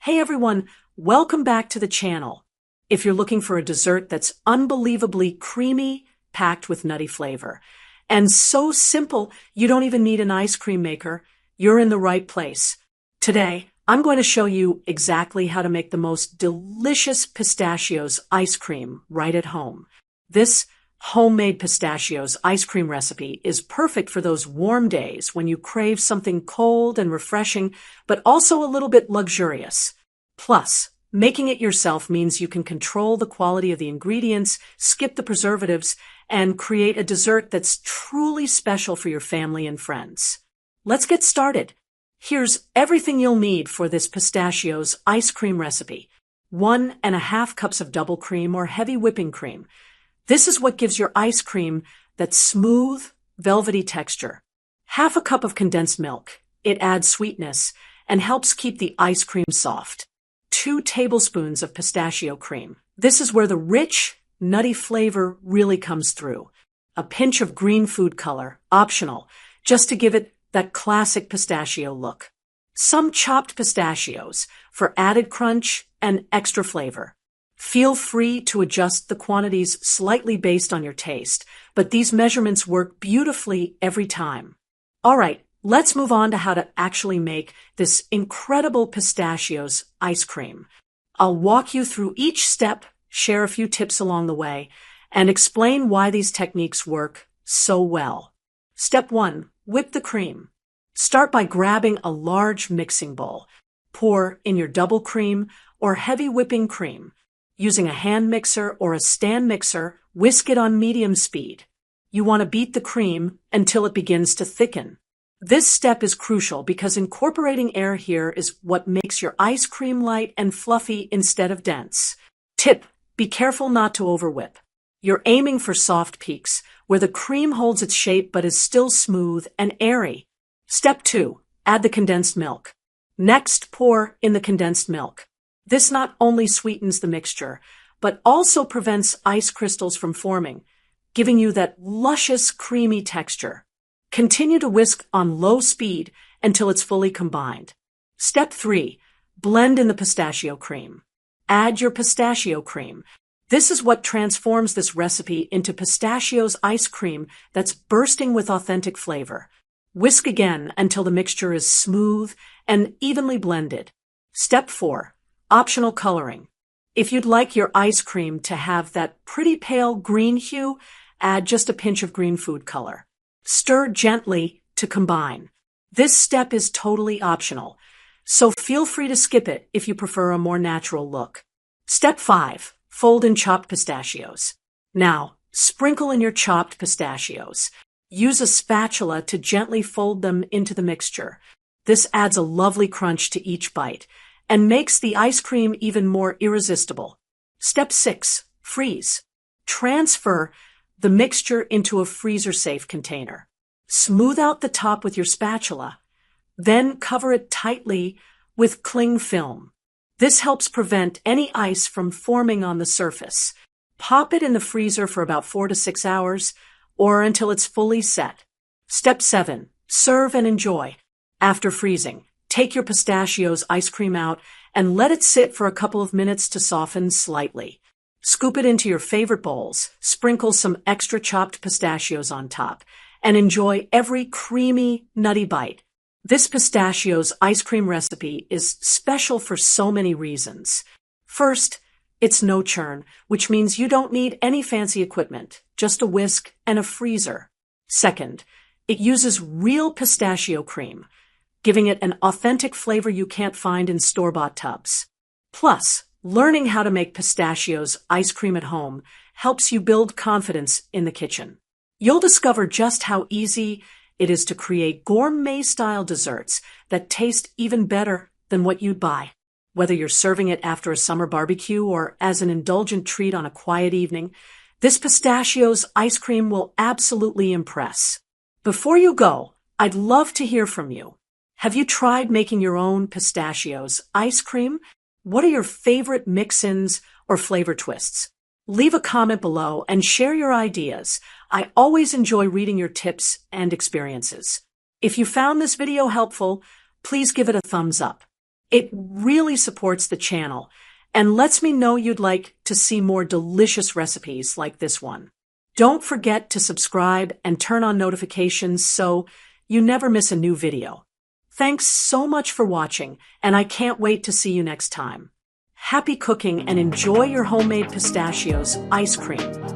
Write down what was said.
Hey everyone, welcome back to the channel. If you're looking for a dessert that's unbelievably creamy, packed with nutty flavor, and so simple you don't even need an ice cream maker, you're in the right place. Today, I'm going to show you exactly how to make the most delicious pistachios ice cream right at home. This homemade pistachios ice cream recipe is perfect for those warm days when you crave something cold and refreshing, but also a little bit luxurious. Plus, making it yourself means you can control the quality of the ingredients, skip the preservatives, and create a dessert that's truly special for your family and friends. Let's get started. Here's everything you'll need for this pistachios ice cream recipe. 1.5 cups of double cream or heavy whipping cream. This is what gives your ice cream that smooth, velvety texture. 1/2 cup of condensed milk. It adds sweetness and helps keep the ice cream soft. 2 tablespoons of pistachio cream. This is where the rich, nutty flavor really comes through. A pinch of green food color, optional, just to give it that classic pistachio look. Some chopped pistachios for added crunch and extra flavor. Feel free to adjust the quantities slightly based on your taste, but these measurements work beautifully every time. All right, let's move on to how to actually make this incredible pistachios ice cream. I'll walk you through each step, share a few tips along the way, and explain why these techniques work so well. Step 1, whip the cream. Start by grabbing a large mixing bowl. Pour in your double cream or heavy whipping cream. Using a hand mixer or a stand mixer, whisk it on medium speed. You want to beat the cream until it begins to thicken. This step is crucial because incorporating air here is what makes your ice cream light and fluffy instead of dense. Tip: be careful not to overwhip. You're aiming for soft peaks, where the cream holds its shape but is still smooth and airy. Step 2, add the condensed milk. Next, pour in the condensed milk. This not only sweetens the mixture, but also prevents ice crystals from forming, giving you that luscious, creamy texture. Continue to whisk on low speed until it's fully combined. Step 3, blend in the pistachio cream. Add your pistachio cream. This is what transforms this recipe into pistachios ice cream that's bursting with authentic flavor. Whisk again until the mixture is smooth and evenly blended. Step 4, optional coloring. If you'd like your ice cream to have that pretty pale green hue, add just a pinch of green food color. Stir gently to combine. This step is totally optional, so feel free to skip it if you prefer a more natural look. Step 5, fold in chopped pistachios. Now, sprinkle in your chopped pistachios. Use a spatula to gently fold them into the mixture. This adds a lovely crunch to each bite and makes the ice cream even more irresistible. Step 6, freeze. Transfer the mixture into a freezer-safe container. Smooth out the top with your spatula, then cover it tightly with cling film. This helps prevent any ice from forming on the surface. Pop it in the freezer for about 4 to 6 hours or until it's fully set. Step 7, serve and enjoy. After freezing, take your pistachios ice cream out and let it sit for a couple of minutes to soften slightly. Scoop it into your favorite bowls, sprinkle some extra chopped pistachios on top, and enjoy every creamy, nutty bite. This pistachios ice cream recipe is special for so many reasons. First, it's no churn, which means you don't need any fancy equipment, just a whisk and a freezer. Second, it uses real pistachio cream, giving it an authentic flavor you can't find in store-bought tubs. Plus, learning how to make pistachios ice cream at home helps you build confidence in the kitchen. You'll discover just how easy it is to create gourmet-style desserts that taste even better than what you'd buy. Whether you're serving it after a summer barbecue or as an indulgent treat on a quiet evening, this pistachios ice cream will absolutely impress. Before you go, I'd love to hear from you. Have you tried making your own pistachios ice cream? What are your favorite mix-ins or flavor twists? Leave a comment below and share your ideas. I always enjoy reading your tips and experiences. If you found this video helpful, please give it a thumbs up. It really supports the channel and lets me know you'd like to see more delicious recipes like this one. Don't forget to subscribe and turn on notifications so you never miss a new video. Thanks so much for watching, and I can't wait to see you next time. Happy cooking and enjoy your homemade pistachios ice cream.